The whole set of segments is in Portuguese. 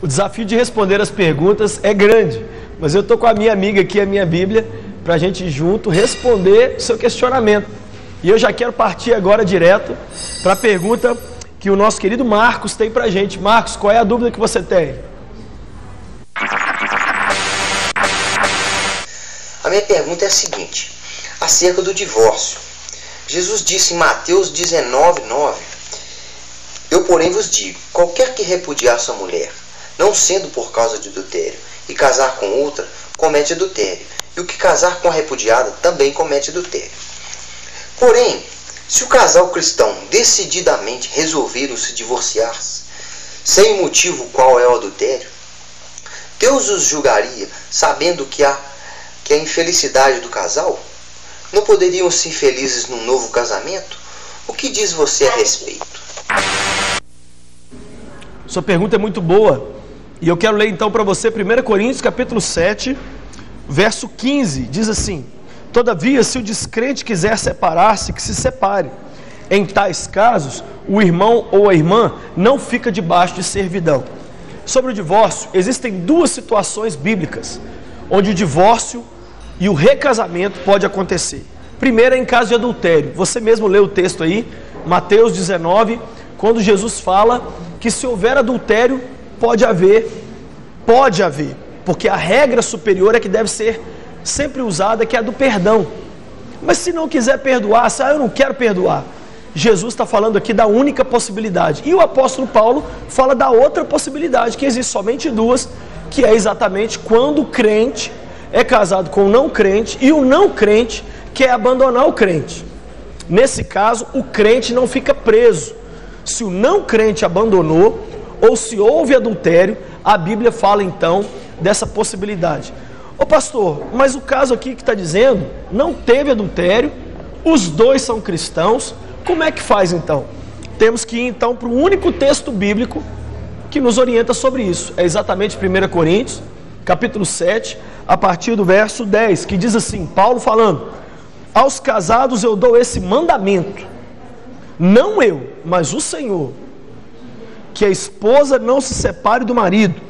O desafio de responder as perguntas é grande, mas eu estou com a minha amiga aqui, a minha Bíblia, para a gente junto responder o seu questionamento. E eu já quero partir agora direto para a pergunta que o nosso querido Marcos tem para a gente. Marcos, qual é a dúvida que você tem? A minha pergunta é a seguinte, acerca do divórcio. Jesus disse em Mateus 19:9, eu, porém, vos digo, qualquer que repudiar sua mulher, não sendo por causa de adultério, e casar com outra, comete adultério. E o que casar com a repudiada também comete adultério. Porém, se o casal cristão decididamente resolveram se divorciar, sem motivo qual é o adultério, Deus os julgaria, sabendo que a infelicidade do casal? Não poderiam ser felizes num novo casamento? O que diz você a respeito? Sua pergunta é muito boa. E eu quero ler então para você 1 Coríntios capítulo 7, verso 15. Diz assim: todavia, se o descrente quiser separar-se, que se separe. Em tais casos, o irmão ou a irmã não fica debaixo de servidão. Sobre o divórcio, existem duas situações bíblicas onde o divórcio e o recasamento pode acontecer. Primeiro é em caso de adultério. Você mesmo leu o texto aí, Mateus 19, quando Jesus fala que se houver adultério, pode haver, porque a regra superior é que deve ser sempre usada, que é a do perdão. Mas se não quiser perdoar, eu não quero perdoar. Jesus está falando aqui da única possibilidade. E o apóstolo Paulo fala da outra possibilidade, que existe somente duas, que é exatamente quando o crente é casado com o não crente e o não crente quer abandonar o crente. Nesse caso, o crente não fica preso. Se o não crente abandonou, ou se houve adultério, a Bíblia fala então dessa possibilidade. Ô pastor, mas o caso aqui que está dizendo, não teve adultério, os dois são cristãos, como é que faz então? Temos que ir então para o único texto bíblico que nos orienta sobre isso. É exatamente 1 Coríntios, capítulo 7, a partir do verso 10, que diz assim, Paulo falando: aos casados eu dou esse mandamento, não eu, mas o Senhor, que a esposa não se separe do marido,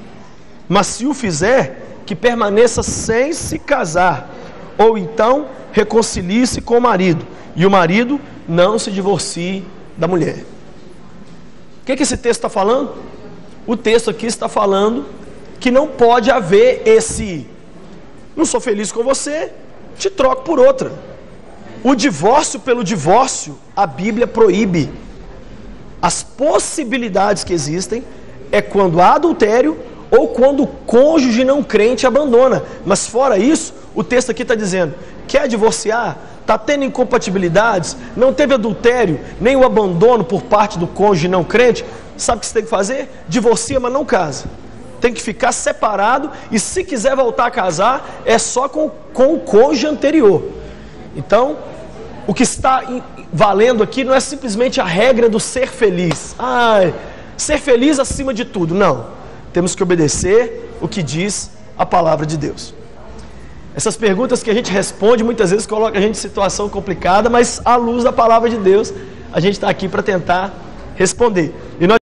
mas se o fizer, que permaneça sem se casar, ou então reconcilie-se com o marido, e o marido não se divorcie da mulher. O que esse texto está falando? O texto aqui está falando que não pode haver esse, não sou feliz com você, te troco por outra. O divórcio pelo divórcio, a Bíblia proíbe. As possibilidades que existem é quando há adultério ou quando o cônjuge não crente abandona. Mas fora isso, o texto aqui está dizendo, quer divorciar? Está tendo incompatibilidades? Não teve adultério, nem o abandono por parte do cônjuge não crente? Sabe o que você tem que fazer? Divorcia, mas não casa. Tem que ficar separado e se quiser voltar a casar, é só com o cônjuge anterior. Então, o que está valendo aqui não é simplesmente a regra do ser feliz. Ser feliz acima de tudo. Não. Temos que obedecer o que diz a palavra de Deus. Essas perguntas que a gente responde muitas vezes colocam a gente em situação complicada, mas à luz da palavra de Deus, a gente está aqui para tentar responder.